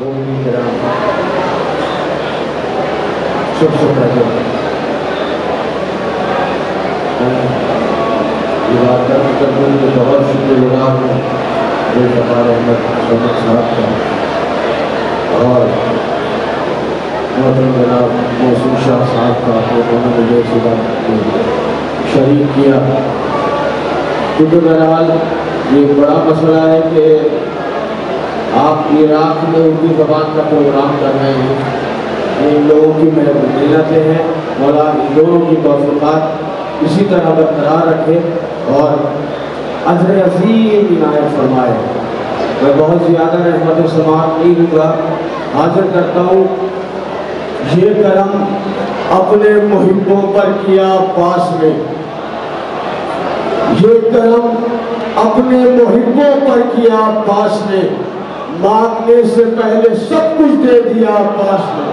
مومنین کرام، سب سے پہلے عبادت کرنے کے بہت شکر گزار ہوں میرے فقار احمد صدق صاحب کا اور محترم جناب محسن شاہ صاحب کا انہوں نے مجھے صبح شریک کیا، کیونکہ بہرحال یہ بڑا مسئلہ ہے کہ آپ عراق میں اردو زبان کا پروگرام کر رہے ہیں، ان لوگوں کی محنتیں ہیں، مولا ان دونوں کی توفیقات اسی طرح برقرار رکھے اور اجر عظیم عنایت فرمائے۔ میں بہت زیادہ رحمت سماعت نہیں دوں گا، حاضر کرتا ہوں یہ کرم اپنے محبوں پر کیا پاس میں، یہ کرم اپنے محبوں پر کیا پاس نے، مانگنے سے پہلے سب کچھ دے دیا پاس میں۔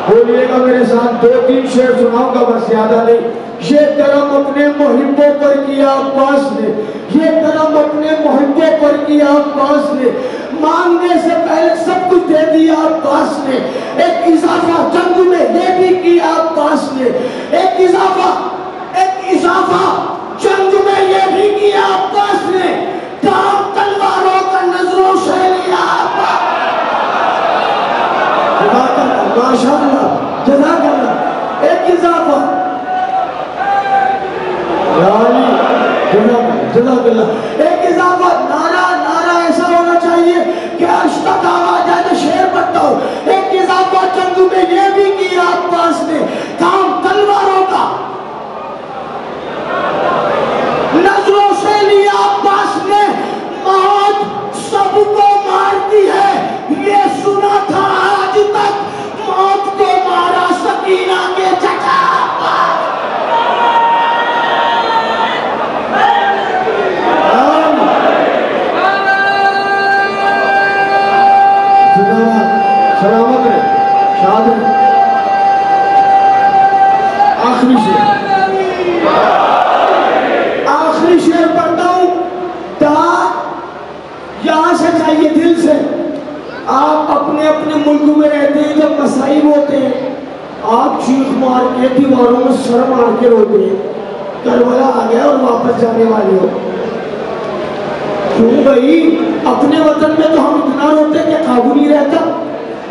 بولیے گا میرے ساتھ، 2-3 شعر سناؤں گا بس، زیادہ نہیں۔ یہ کرم اپنے محبوں پر کیا پاس نے، یہ کرم اپنے محبوں پر کیا پاس نے، مانگنے سے پہلے سب کچھ دے دیا پاس نے۔ ایک اضافہ جنگ میں یہ بھی کیا پاس نے، ایک اضافہ جنگ میں یہ بھی کیا پاس نے، کام تلواروں کا نظروں سے لیا پاس۔ ماشاءاللہ، جزاک اللہ، ایک اضافہ جزاک اللہ، ایک اضافہ نعرہ ایسا ہونا چاہیے کہ عرش تک آواز آئے تو شعر پڑھتا ہوں۔ ایک اضافہ جنگ میں یہ بھی کیا پاس نے، کام تلواروں کا نظروں سے لیا پاس نے، موت سب کو مارتی ہے یہ سنا تھا آج تک، موت کو مارا سکینہ کے چچا پاس۔ سلامت رہے، شاد رہے۔ آخری شعر پڑھتا ہوں، یہاں سے چاہیے دل سے۔ آپ اپنے ملک میں رہتے ہیں، جب مسائب ہوتے ہیں آپ چیخ مار کے دیواروں میں سر مار کے روتے ہیں، کربلا آ گیا اور واپس جانے والے ہو۔ کیوں بھائی، اپنے وطن میں تو ہم اتنا روتے کہ قابو نہیں رہتا،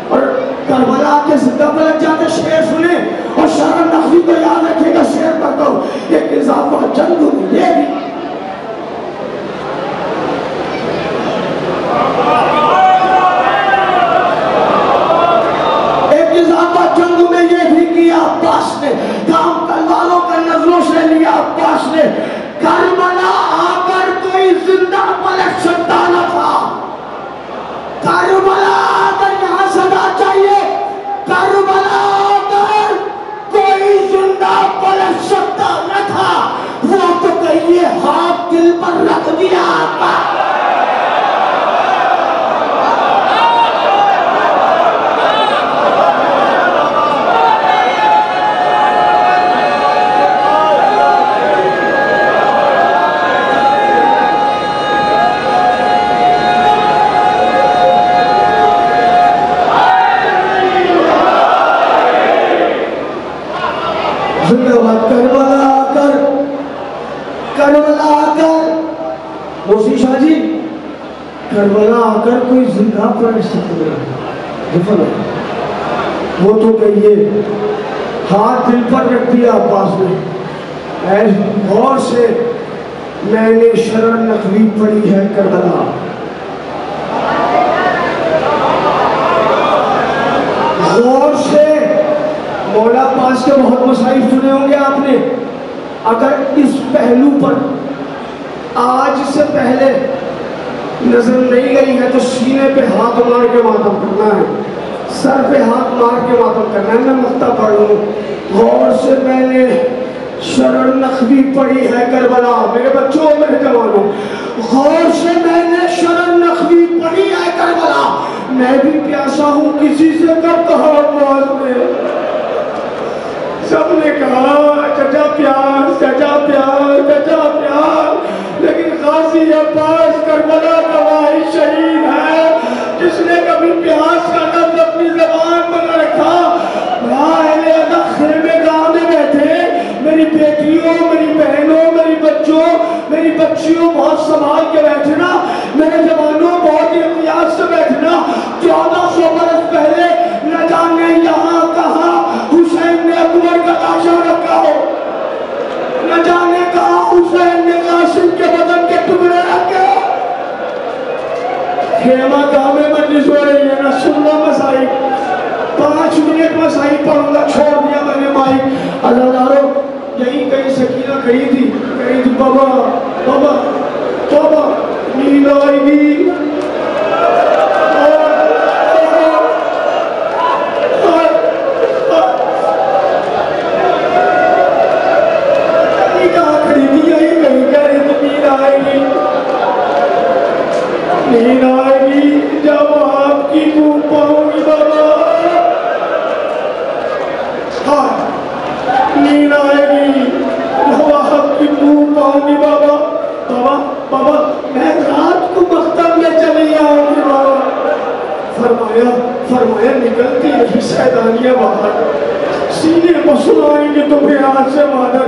اور کربلا آ کے زندہ پلٹ جاتے۔ شعر سنیں اور شرح نقوی کو یاد رکھے گا، شعر پڑھتا ہوں، ایک اضافہ جنگ میں یہ بھی پاس نے، کام تلواروں کا نظروں سے لیا پاس نے، کربلا آ کر کوئی زندہ پلٹ سکتا نہ تھا، کربلا آ کر یہاں صدا چاہیے، کربلا آ کر کوئی زندہ پلٹ سکتا نہ تھا، وہ تو کہیے ہاتھ دل پر رکھ دیا پاس۔ کربلا آ کر کوئی زندہ پلٹ سکتا، وہ تو کہیے ہاتھ دل پر رکھ دیا پاس میں۔ اے غور سے میں نے شرح نقوی پڑھی ہے کربلا، غور سے مولا پاس کے بہت مصائب سنے ہوں گے آپ نے۔ اگر اس پہلو پر آج سے پہلے نظر نہیں گئی ہے تو سینے پہ ہاتھ مار کے ماتم کرنا ہے، سر پہ ہاتھ مار کے ماتم کرنا ہے۔ میں مقطع پڑھ لوں، غور سے میں نے شرح نقوی پڑھی ہے کربلا، میرے بچوں میرے جوانوں، غور سے میں نے شرح نقوی پڑھی ہے کربلا، میں بھی پیاسا ہوں کسی سے کب کہا آواز میں، سب نے کہا چچا پیاس چچا پیاس چچا پیاس، لیکن غازی عباس کربلا کا واحد شہید ہے جس نے کبھی پیاس کا لفظ اپنی زبان پر نہ رکھا. اہل عزت خیمے گاہ میں بیٹھے، میری بیٹیوں، میری بہنوں، میری بچوں، میری بچیوں بہت سنبھال کے بیٹھنا، میرے جوانوں بہت احتیاط سے بیٹھنا. 1400 برس پہلے نہ جانے یہاں کہاں حسین نے اکبر کا لاشا رکھا ہو، نہ جانے کہاں حسین نے قاسم کے بدن کے ٹکڑے رکھے. خیمہ گاہ میں مجلس ہو رہی ہے، نہ سننا مسائل. 5 منٹ مسائل پڑھوں گا، چھوڑ دیا میں نے مائک. عزادارو یہیں کہیں سکینہ کھڑی تھی، کہی تھی بابا بابا بابا نیند آئے گی. نیند آئے گی جب آپ کی منہ پاؤں گی بابا. ہاں نیند آئے گی جب آپ کی منہ پاؤں گی بابا. بابا بابا میں رات کو مختم میں چلی آؤں گی بابا. فرمایا نکلتی ہے سیدانیہ باہر، سینے کو سنائیں گے تو پھر آج سے مادر.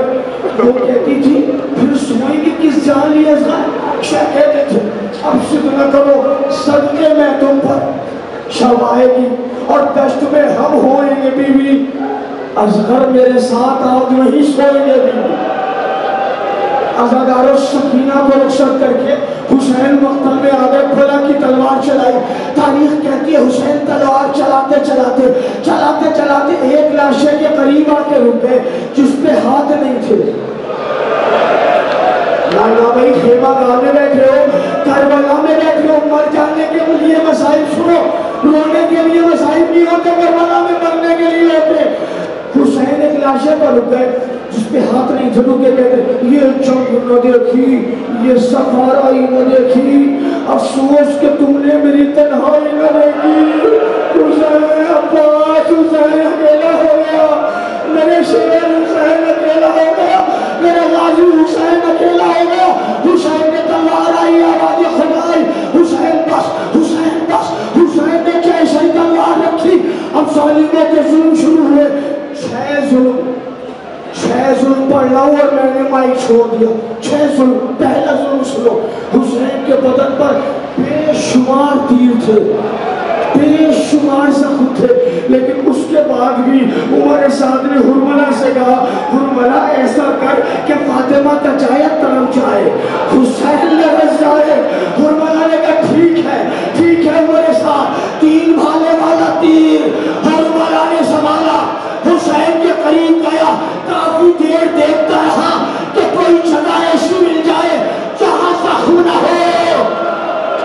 وہ کہتی تھی پھر سوئیں گے کس جان ازغر. شاہ کہتے تھے اب صدق نہ کرو، صدقے میں تم پر. شب آئے گی اور دشت میں ہم ہوئیں گے بیوی. اصغر میرے ساتھ آؤ نہیں سوئیں گے بیوی. عزادارو سکینہ کو رخصت کر کے حسین مقتل میں آگے بھلا کی تلوار چلائی. تاریخ کہتی ہے حسین تلوار چلاتے چلاتے ایک لاشے کے قریب آ کے رک گئے جس پہ ہاتھ نہیں تھے. لانا بھائی خیمہ گاہ میں بیٹھے ہو، کربلا میں بیٹھے ہو، مر جانے کے لیے مسائل سنو، رونے کے لیے مسائل نہیں ہوتے، کربلا میں مرنے کے لیے ہوتے. حسین ایک لاشے پر رک گئے جس پہ ہاتھ نہیں تھے. رکے کہتے یہ جنگ نہ دیکھی، یہ سفارائی نہ دیکھی، افسوس کہ تم نے میری تنہائی نہ دیکھی. حسین عباس حسین اکیلا ہو گیا، میرے شیر حسین اکیلا ہو گیا، میرے غازی حسین اکیلا ہو گیا. حسین نے تلوار آئی، آواز خدائی حسین بس حسین بس. حسین نے کیسے ہی تلوار رکھی. اب ظالموں کے ظلم شروع ہوئے. 6 ظلم پڑھ رہا ہوں اور میں نے مائک چھوڑ دیا. 6 ظلم. پہلا ظلم سنو، حسین کے بدن پر بے شمار تیر تھے، بے شمار زخم تھے، لیکن اس کے بعد بھی عمر سعد نے حرملہ سے کہا حرملہ ایسا کر کہ فاطمہ کا چاہے تڑپ جائے، حسین نے رس جائے. حرملہ نے کہا ٹھیک ہے عمر سعد. 3 بھالے والا تیر حرملہ نے سنبھالا، حسین کے قریب گیا، کافی دیر دیکھتا رہا کہ کوئی جگہ ایسی مل جائے جہاں زخم نہ ہو.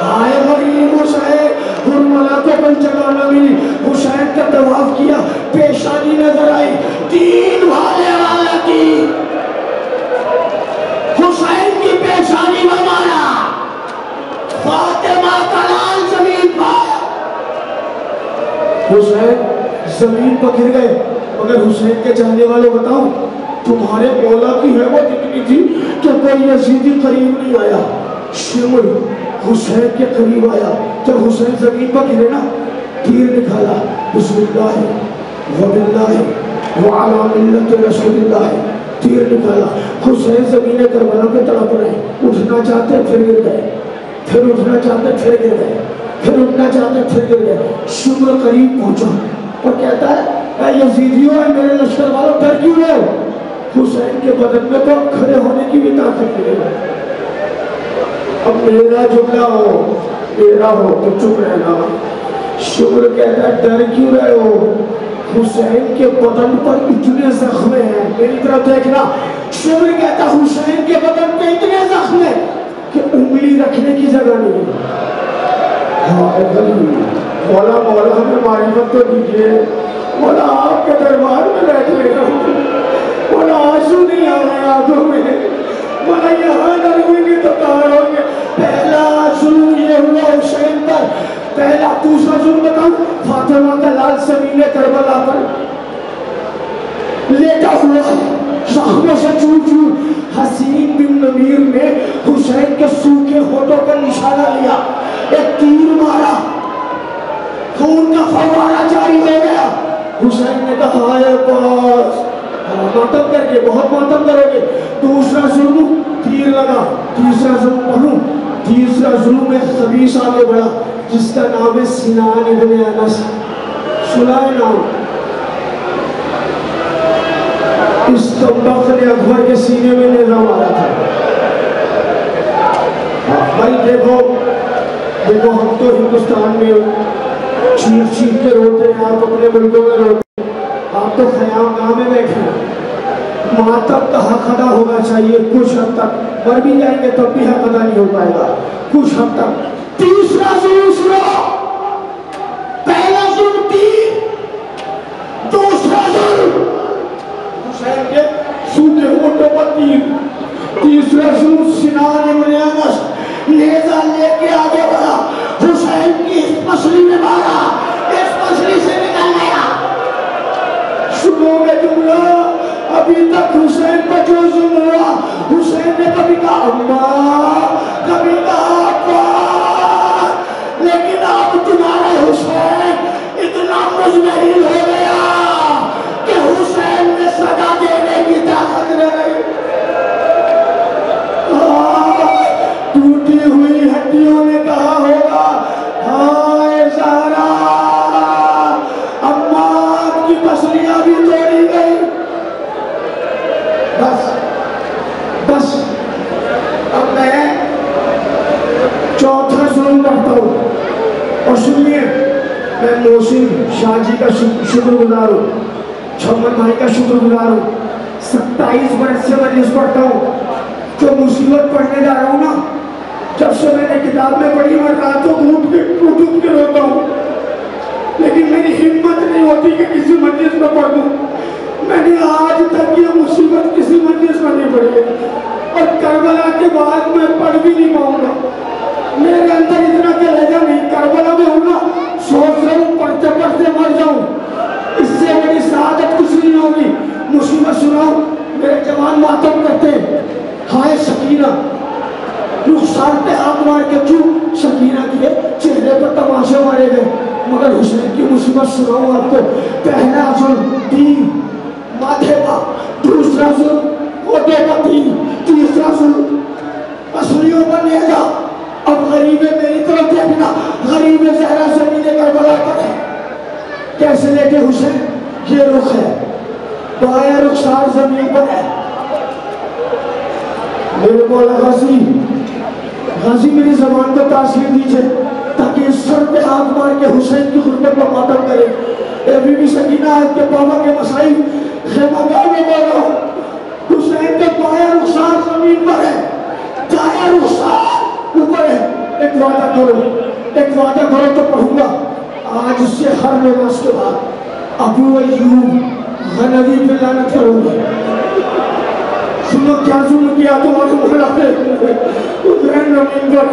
آئے غریب حسین. حرملہ کو کوئی جگہ نہ ملی. حسین کا طواف کیا، پیشانی نظر آئی، 3 بھالے والا تیر حسین کی پیشانی میں مارا. فاطمہ کا لال زمین پایا. حسین زمین پر گر گئے. مگر حسین کے چاہنے والے بتاؤں تمہارے مولا کی حیبت اتنی تھی کہ کوئی یزیدی قریب نہیں آیا. شمر حسین کے قریب آیا. جب حسین زمین پر گرے نا، تیر نکالا، بسم اللہ وباللہ وعلا ملت رسول اللہ، تیر نکالا. حسین زمین کربلا پہ تڑپ رہے، اٹھنا چاہتے پھر گر گئے، پھر اٹھنا چاہتے پھر گر گئے، پھر اٹھنا چاہتے پھر گر گئے. شمر قریب پہنچا اور کہتا ہے اے یزیدیوں، اے میرے لشکر والوں، ڈر کیوں رہے ہو؟ حسین کے بدن میں تو کھڑے ہونے کی بھی طاقت نہیں ہے. اب میرا جملہ ہو، میرا ہو تو چپ رہنا. شمر کہتا ہے ڈر کیوں رہے ہو؟ حسین کے بدن پر اتنے زخم ہیں. میری طرف دیکھنا. شمر کہتا حسین کے بدن پہ اتنے زخم ہیں کہ انگلی رکھنے کی جگہ نہیں ہے. مولا ہمیں معرفت تو دیجئے. مولا آپ کے دربار میں بیٹھے ہیں، مولا آنسو نہیں آ رہے آنکھوں میں، مولا یہاں نرمی کی تکار ہوں گے. پہلا ظلم یہ ہوا حسین پر. پہلا. دوسرا ظلم بتاؤں، فاطمہ کا لال زمین کربلا پر لیٹا ہوا زخموں سے چور چور. حسین بن نمیر نے حسین کے سوکھے ہونٹوں پر نشانہ لیا، ایک تیر مارا. خون کا فوارہ جاری ہو گیا. حسین نے کہا اے باس ماتم کر کے بہت ماتم کرو گے. دوسرا ظلم تیر لگا. تیسرا ظلم پڑھوں. تیسرا ظلم ایک خبیث آگے بڑھا جس کا نام ہے سنان ابن انس. سنا ہے نام؟ اس کمبخت نے اکبر کے سینے میں نیزہ مارا تھا. بھائی دیکھو ہم تو ہندوستان میں چیخ چیخ کے روتے ہیں, آپ اپنے ملکوں میں روتے ہیں, آپ تو خیام گاہ میں بیٹھے ہیں. ماتم کا حق ادا ہونا چاہیے کچھ حد تک. مر بھی جائیں گے تب بھی حق ادا نہیں ہو پائے گا کچھ حد تک. تیسرا ظلم سنو. پہلا ظلم تیر, دوسرا ظلم حسین کے سوکھے ہونٹوں پر تیر, تیسرا ظلم سنان ابن انس نیزہ لے کے آگے بڑھا. حسین کی اس پسلی میں مارا, اس پسلی سے نکل گیا. سنو گے جملہ, ابھی تک حسین پر جو ظلم ہوا حسین نے کبھی کہا اماں, کبھی کہا ابا, لیکن اب تمہارا حسین اتنا مزمحل ہو گیا کہ حسین نے سزا دینے کی طاقت نہیں. ٹوٹی ہوئی ہڈیوں نے کہا ہوگا ہائے زہرا, اماں کی پسلیاں بھی توڑی گئی. بس اب میں چوتھا ظلم کرتا ہوں. اور سنیے, میں محسن شاہ جی کا شکر گزار ہوں, چھمن بھائی کا شکر گزار ہوں. 27 برس سے مجلس پڑھتا ہوں. جو مصیبت پڑھنے جا رہا ہوں نا, جب سے میں نے کتاب میں پڑھی میں راتوں کو اٹھ کے روتا ہوں, لیکن میری ہمت نہیں ہوتی کہ کسی مجلس میں پڑھ دوں. میں نے آج تک یہ مصیبت کسی مجلس میں نہیں پڑھی ہے, اور کربلا کے بعد میں پڑھ بھی نہیں پاؤں گا. میرے اندر اتنا کلیجہ نہیں, کربلا میں ہوں نا سوچ رہا ہوں پڑھتے پڑھتے مر جاؤں, اس سے بڑی سعادت کچھ نہیں ہوگی. مصیبت سناؤ, میرے جوان ماتم کرتے ہائے سکینہ, رخسار پہ ہاتھ مار کے کیوں سکینہ کے چہرے پر تماشے مارے گئے. مگر حسین کی مصیبت سناؤں آپ کو. پہلا ظلم تیر ماتھے کا, دوسرا ظلم کوٹے کا تیر, تیسرا ظلم پسلیوں پر نیزہ. اب غریب میری طرف دیکھنا, غریب زہرا زمین کربلا پر ہے. کیسے لے کے حسین, یہ رخ ہے, بائیں رخسار زمین پر ہے. میرے مولا غازی میری زبان کو تاثیر دیجئے تاکہ اس سر پہ ہاتھ مار کے حسین کی غربت پر ماتم کرے. اے بی بی سکینہ, آپ کے بابا کے مسائل خیمہ گاہ میں بول رہا ہوں. حسین کے بائیں رخسار زمین پر ہے, دائیں رخسار اوپر ہے. ایک وعدہ کرو تو پڑھوں گا آج سے ہر نماز کے بعد ابو ایوب غنوی پہ لعنت کروں گا. سنو کیا ظلم کیا تمہارے محلہ پہ. حسین زمین پر ہے,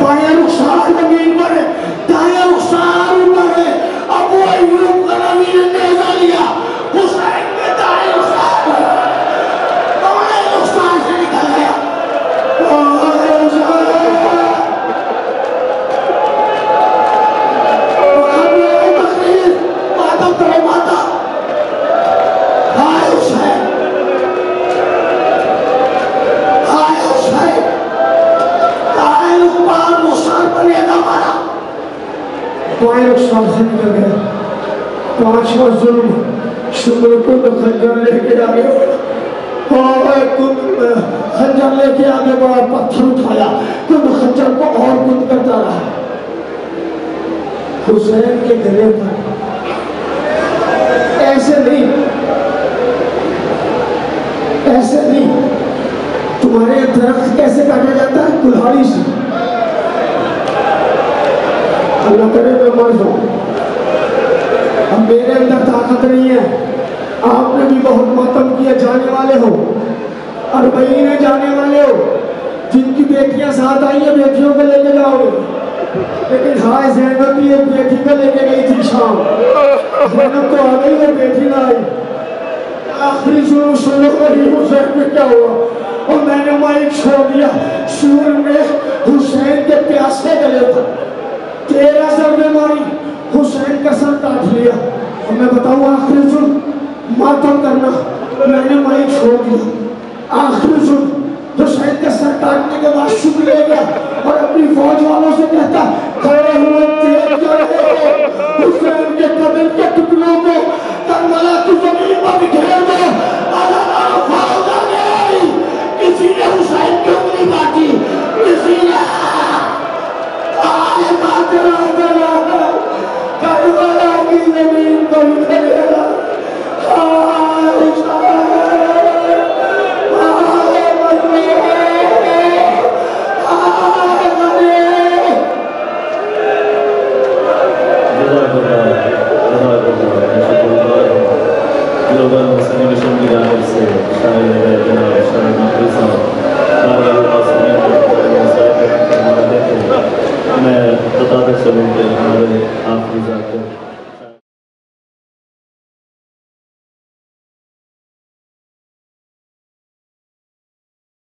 بائیں رخسار زمین پر ہے, دائیں رخسار اوپر ہے. ابو ایوب غنوی نے نیزہ لیا, حسین کے دائیں رخسار سے نکل گیا. پانچواں ظلم شمر کو خنجر لے کے آگے بڑا, پتھر اٹھایا, خنجر کو اور کند کرتا رہا. حسین کے گلے پر ایسے نہیں, تمہارے درخت کیسے کاٹا جاتا ہے, کلہاڑی سے. اللہ کرے میں مر جاؤں, اب میرے اندر طاقت نہیں ہے. آپ نے بھی بہت ماتم کیا, جانے والے ہو, 40 میں جانے والے ہو. جن کی بیٹیاں ساتھ آئی ہیں بیٹیوں کو لے کے جاؤ گے, لیکن ہائے زینب بھی ایک بیٹی کو لے کے گئی تھی شام. زینب تو آ گئی اور بیٹی نہ آئی. آخری ظلم سنو غریب حسین میں کیا ہوا, اور میں نے مائک چھوڑ دیا. سور نے حسین کے پیاسے گلے پر 13 ضربے ماری، حسین کا سر کاٹ لیا. اور میں بتاؤں آخری ظلم ماتم کرنا، میں نے مائی چھوڑ دیا. آخری ظلم حسین کا سر کاٹنے کے بعد شکر لے گیا اور اپنی فوج والوں سے کہتا کھڑے ہوئے تیر جائے حسین کے قدم کے ٹکڑوں کو کربلا کی زمین پر بکھیر دو. کسی نے حسین کی انگلی کاٹی، کسی نے کربلا کی زمین پر بکھیر دو. گلوبل مسلم مشن کی جانب سے شاعر جناب شاعر مقبول صاحب میں بتا کر چلوں کہ ہمارے آخری ذات